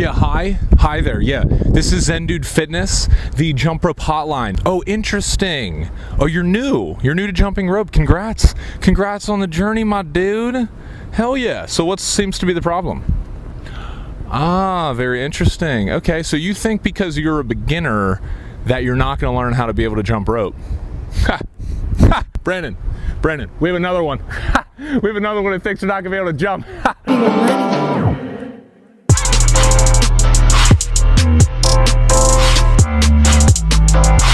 Yeah, hi there. Yeah, this is Zen Dude Fitness, the jump rope hotline. Oh, interesting. Oh, you're new to jumping rope. Congrats on the journey, my dude. Hell yeah. So what seems to be the problem? Ah, very interesting. Okay, so you think because you're a beginner that you're not going to learn how to be able to jump rope? Ha! Ha! Brandon, we have another one. Ha! We have another one that thinks you're not going to be able to jump. Ha!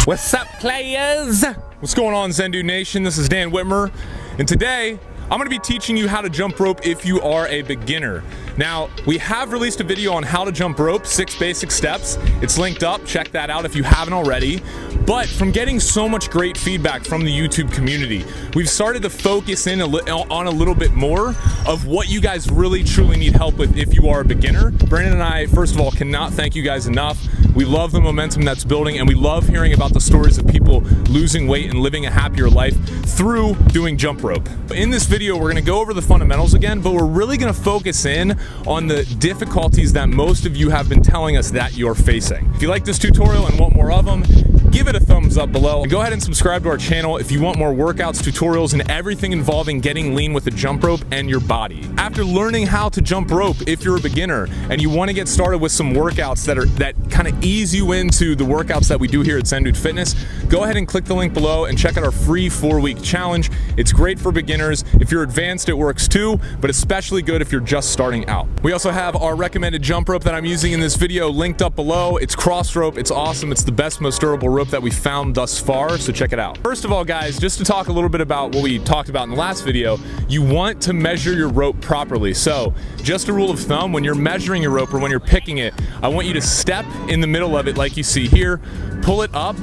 What's up, players? What's going on, Zen Dude Nation? This is Dan Whitmer, and today I'm gonna be teaching you how to jump rope if you are a beginner. Now, we have released a video on how to jump rope, 6 basic steps. It's linked up, check that out if you haven't already. But from getting so much great feedback from the YouTube community, we've started to focus in on a little bit more of what you guys really truly need help with if you are a beginner. Brandon and I, first of all, cannot thank you guys enough. We love the momentum that's building, and we love hearing about the stories of people losing weight and living a happier life through doing jump rope. In this video, we're gonna go over the fundamentals again, but we're really gonna focus in on the difficulties that most of you have been telling us that you're facing. If you like this tutorial and want more of them, give it a thumbs up below. And go ahead and subscribe to our channel if you want more workouts, tutorials, and everything involving getting lean with the jump rope and your body. After learning how to jump rope, if you're a beginner and you want to get started with some workouts that kind of ease you into the workouts that we do here at Zen Dude Fitness, go ahead and click the link below and check out our free 4-week challenge. It's great for beginners. If you're advanced, it works too, but especially good if you're just starting out. We also have our recommended jump rope that I'm using in this video linked up below. It's cross rope. It's awesome. It's the best, most durable rope that we found thus far, so check it out. First of all, guys, just to talk a little bit about what we talked about in the last video, you want to measure your rope properly. So just a rule of thumb, when you're measuring your rope or when you're picking it, I want you to step in the middle of it like you see here, pull it up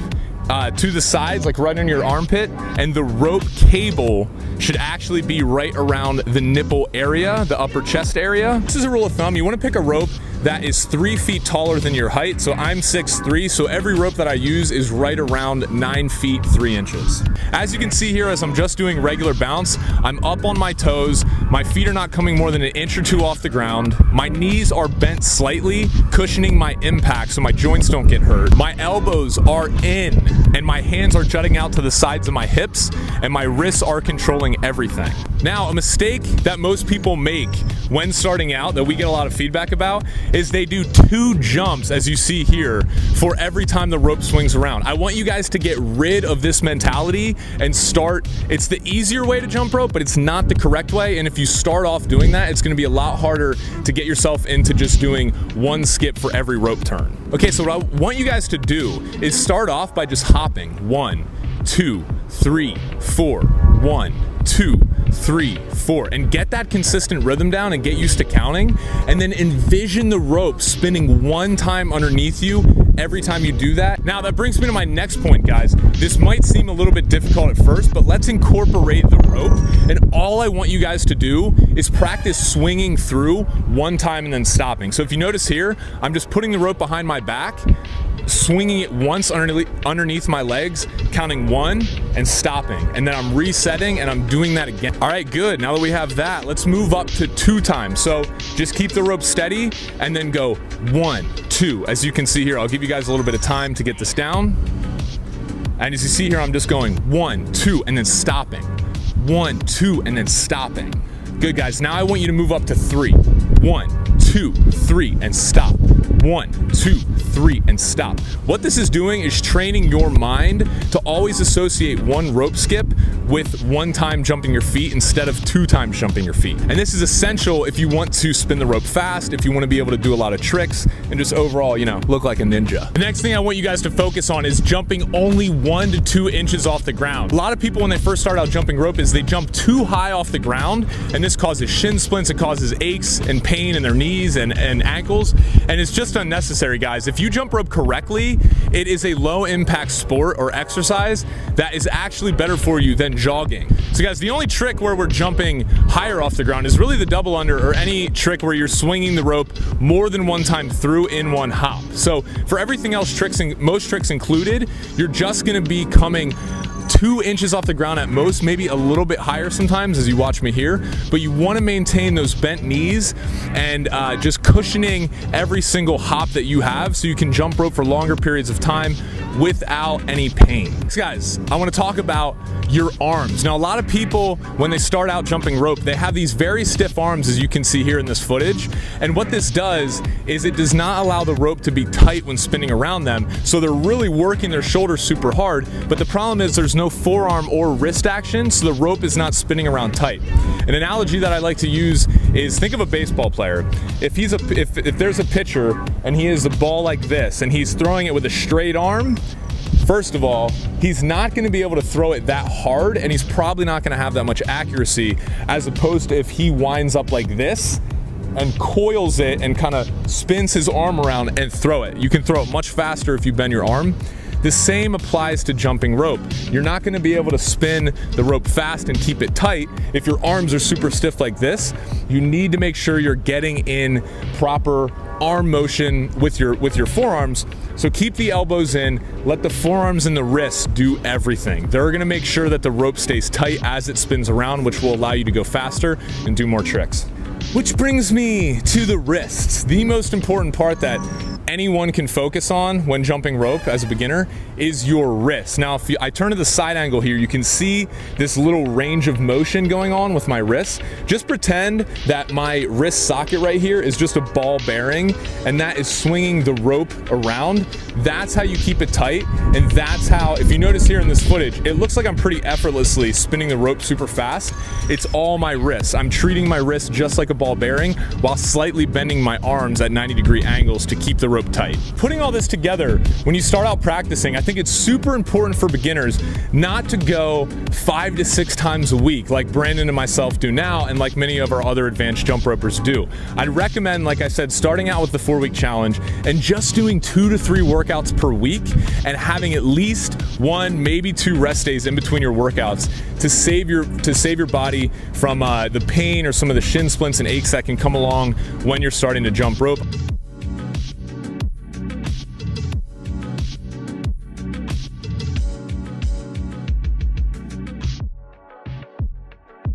to the sides, like right in your armpit, and the rope cable should actually be right around the nipple area, the upper chest area. This is a rule of thumb. You want to pick a rope that is 3 feet taller than your height. So I'm 6'3", so every rope that I use is right around 9 feet 3 inches. As you can see here, as I'm just doing regular bounce, I'm up on my toes. My feet are not coming more than an inch or two off the ground. My knees are bent slightly, cushioning my impact so my joints don't get hurt. My elbows are in, and my hands are jutting out to the sides of my hips, and my wrists are controlling everything. Now, a mistake that most people make when starting out that we get a lot of feedback about is they do 2 jumps, as you see here, for every time the rope swings around. I want you guys to get rid of this mentality and start. It's the easier way to jump rope, but it's not the correct way. And if you start off doing that, it's gonna be a lot harder to get yourself into just doing 1 skip for every rope turn. Okay, so what I want you guys to do is start off by just hopping. 1, 2, 3, 4, 1, 2, 3, 4, and get that consistent rhythm down and get used to counting, and then envision the rope spinning 1 time underneath you every time you do that. Now that brings me to my next point, guys. This might seem a little bit difficult at first, but let's incorporate the rope, and all I want you guys to do is practice swinging through 1 time and then stopping. So if you notice here, I'm just putting the rope behind my back, swinging it once underneath my legs, counting 1 and stopping, and then I'm resetting and I'm doing that again. All right, good. Now that we have that, let's move up to 2 times. So just keep the rope steady and then go 1, 2. As you can see here, I'll give you guys a little bit of time to get this down. And as you see here, I'm just going 1, 2, and then stopping. 1, 2, and then stopping. Good, guys. Now I want you to move up to 3. 1, 2, 3, and stop. 1, 2, 3, and stop. What this is doing is training your mind to always associate 1 rope skip with 1 time jumping your feet instead of 2 times jumping your feet. And this is essential if you want to spin the rope fast, if you want to be able to do a lot of tricks, and just overall, you know, look like a ninja. The next thing I want you guys to focus on is jumping only 1 to 2 inches off the ground. A lot of people, when they first start out jumping rope, is they jump too high off the ground, and this causes shin splints, it causes aches and pain in their knees and ankles, and it's just unnecessary, guys. If you jump rope correctly, it is a low impact sport or exercise that is actually better for you than jogging. So guys, the only trick where we're jumping higher off the ground is really the double under, or any trick where you're swinging the rope more than 1 time through in 1 hop. So for everything else, most tricks included, you're just gonna be coming 2 inches off the ground at most, maybe a little bit higher sometimes as you watch me here, but you want to maintain those bent knees and just cushioning every single hop that you have so you can jump rope for longer periods of time without any pain. So guys, I want to talk about your arms. Now, a lot of people, when they start out jumping rope, they have these very stiff arms, as you can see here in this footage. And what this does is it does not allow the rope to be tight when spinning around them. So they're really working their shoulders super hard. But the problem is there's no forearm or wrist action, so the rope is not spinning around tight. An analogy that I like to use is, think of a baseball player. If there's a pitcher and he has a ball like this and he's throwing it with a straight arm, first of all, he's not going to be able to throw it that hard, and he's probably not going to have that much accuracy, as opposed to if he winds up like this and coils it and kind of spins his arm around and throw it. You can throw it much faster if you bend your arm. The same applies to jumping rope. You're not going to be able to spin the rope fast and keep it tight if your arms are super stiff like this. You need to make sure you're getting in proper arm motion with your forearms. So keep the elbows in, let the forearms and the wrists do everything. They're gonna make sure that the rope stays tight as it spins around, which will allow you to go faster and do more tricks. Which brings me to the wrists, the most important part that anyone can focus on when jumping rope as a beginner is your wrist. Now, if I turn to the side angle here, you can see this little range of motion going on with my wrists. Just pretend that my wrist socket right here is just a ball bearing, and that is swinging the rope around. That's how you keep it tight, and that's how, if you notice here in this footage, it looks like I'm pretty effortlessly spinning the rope super fast. It's all my wrists. I'm treating my wrist just like a ball bearing while slightly bending my arms at 90-degree angles to keep the rope tight. Putting all this together, when you start out practicing, I think it's super important for beginners not to go 5 to 6 times a week like Brandon and myself do now, and like many of our other advanced jump ropers do. I'd recommend, like I said, starting out with the 4-week challenge and just doing 2 to 3 workouts per week and having at least 1, maybe 2 rest days in between your workouts to save your body from the pain or some of the shin splints and aches that can come along when you're starting to jump rope.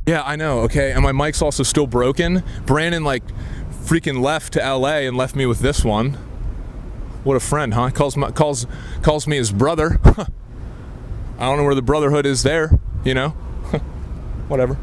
Yeah, I know, okay, and my mic's also still broken. Brandon like freaking left to LA and left me with this one. What a friend, huh? Calls me his brother. I don't know where the brotherhood is there, you know? Whatever.